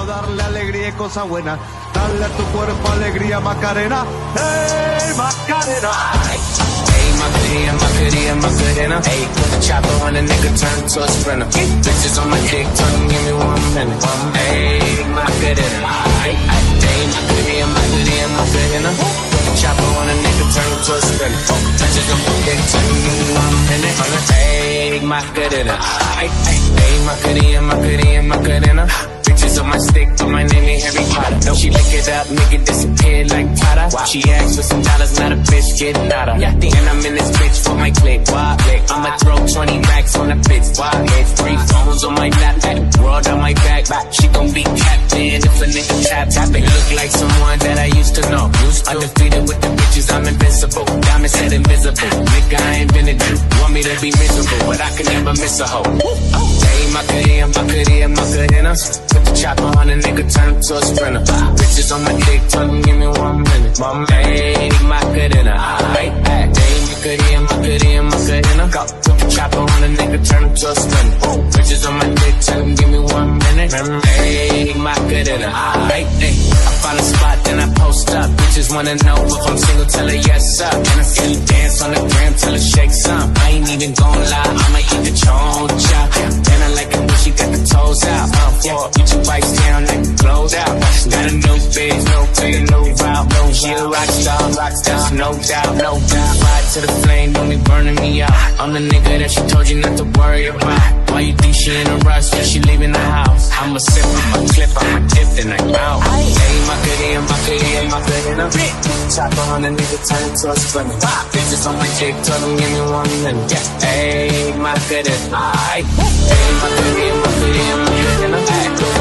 quiero darle alegría y cosa buena. Dale a tu cuerpo alegría, Macarena. ¡Hey, Macarena! Hey, Macarena, Macarena. Hey, put the chopper on a nigga, turn to a sprinter. Bitches on my dick, tell them give me 1 minute. Hey, Macarena. Hey, Macarena, Macarena. Put the chopper on a nigga, turn to a sprinter. Bitches on my dick, tell them give me 1 minute. Hey, Macarena. Hey, Macarena, Macarena. Bitches on my stick, but my name ain't Harry Potter. No, she lick it up, make it disappear like Potter. Wow. She asked for some dollars, not a bitch getting out of. Yeah, and I'm in this bitch for my click. Why? I'ma throw 20 racks on a bitch. Why? 3 phones on my lap, world on my back. She gon' be captain if a nigga tap it. Look like someone that I used to know. Undefeated with the bitches, I'm invincible. Diamond said invisible. Nigga, I ain't been a dude. Want me to be miserable, but I can never miss a hoe. Hey, Macarena, Macarena, Macarena. Put the chopper on a nigga, turn him to a sprinter. Bitches on my dick, tell them give me 1 minute. Hey, Macarena. Hey, Macarena, Macarena, Macarena. Put the chopper on a nigga, turn him to a sprinter. Bitches on my dick, tell them give me 1 minute. Hey, Macarena. Hey, I find a spot, then I post up. Bitches wanna know if I'm single, tell her yes up. And I see you dance on the gram, tell her shake some. I ain't even gon' lie, I'ma eat the choncha. And I like it when she got the toes out. Get your bikes down, like it glowed out. Got a new bitch, no pay, no route. No, she a rock star, no doubt, no doubt. Ride to the flame, don't be burning me out. I'm the nigga that she told you not to worry about. Why you think she in a rush, yeah, she leaving the house? I'ma sip, I'ma clip, I'ma dip, then I'm out. Hey, Macarena, Macarena, Macarena. Chopper on a nigga, turn to a sprinter. Bitches on my dick, tell them give me 1 minute. Hey, Macarena. Hey, Macarena, Macarena, Macarena.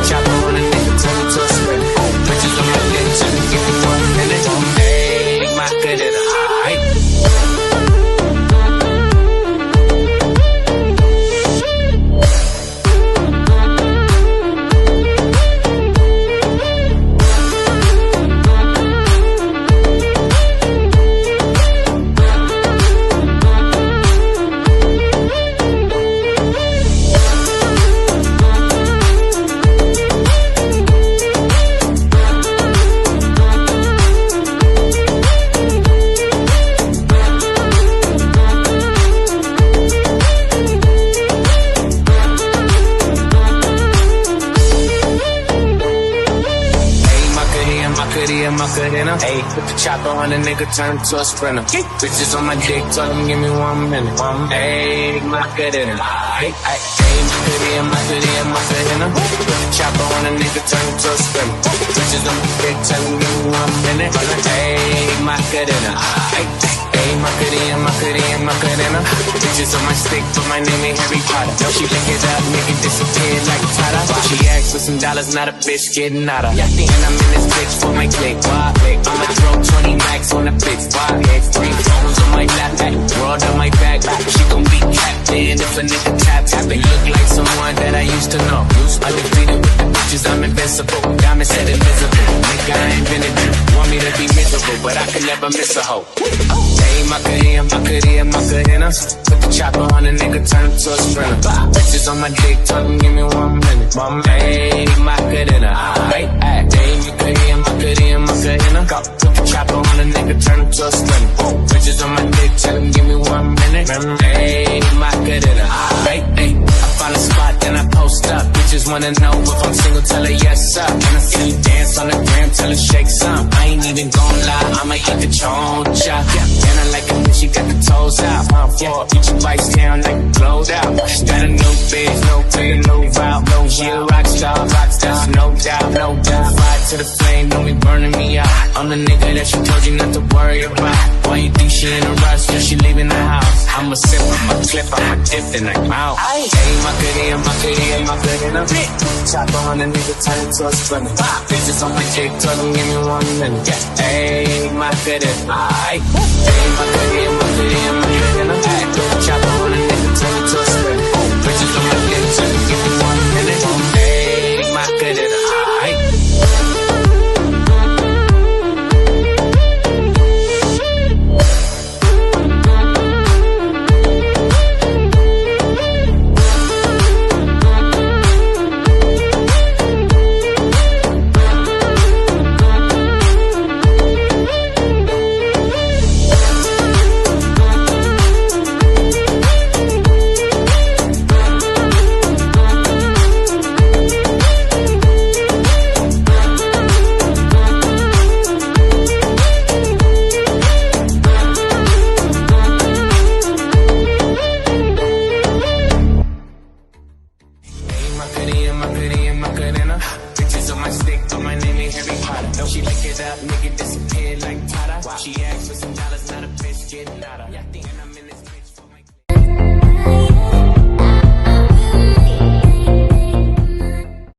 Chopper on a nigga, turn to a sprinter. Bitches on my dick, tell them give me 1 minute. Hey, Macarena. Macarena. Hey, put the chopper on a nigga, turn to a sprinter. Bitches on my dick, tell them give me 1 minute. Hey, Macarena. Hey, Macarena, Macarena, Macarena. Put the chopper on a nigga, turn to a sprinter. Bitches on my dick, tell them give me 1 minute. Hey, Macarena. Hey, Macarena, Macarena, Macarena. Bitches on my stick, but my name ain't Harry Potter. No, she lick it up, make it disappear like Potter. She asked for some dollars, not a bitch getting out of. And I'm in this bitch for my click. I'ma throw 20 racks on a bitch. 3 phones on my lap, world on my back. She gon' be captain if a nigga tap it. Look like someone that I used to know. Undefeated with the bitches, I'm invincible. Diamond said invisible. Nigga, I ain't been a dude. Want me to be miserable, but I can never miss a hoe. Hey, Macarena, Macarena, Macarena. Put the chopper on a nigga, turn him to a sprinter. Bitches on my dick, tell them give me 1 minute. Hey, Macarena. Hey, Macarena, Macarena, Macarena. Put the chopper on a nigga, turn him to a sprinter. Bitches on my dick, tell them give me 1 minute. Hey, Macarena. Hey, I find a spot, then I post up. Bitches wanna know if I'm single, tell her yes up. And I see you dance on the gram, tell her shake some. I ain't even gon' lie, I'ma eat the choncha. And I like it when she got the toes out. Get your bikes down like it glowed out. Got a new bitch, no pay, no route. No, she a rock star, no doubt, no doubt. Ride to the flame, don't be burning me out. I'm the nigga that she told you not to worry about. Why you think she in a rush, yeah, she leaving the house? I'ma sip, I'ma clip, I'ma dip, then I'm out. Hey, Macarena, Macarena, Macarena. Chopper on a nigga, turn it to a sprinter. Bitches on my dick, tell them give me 1 minute. Hey, Macarena. Hey, Macarena, Macarena, Macarena. Chopper on a nigga, turn it to a sprinter. Bitches on my dick, tell them give me 1 minute. Hey, Macarena. dick, but my name ain't Harry Potter. No, she lick it up, nigga disappear like Tata. She asked for some dollars, not a bitch getting out of.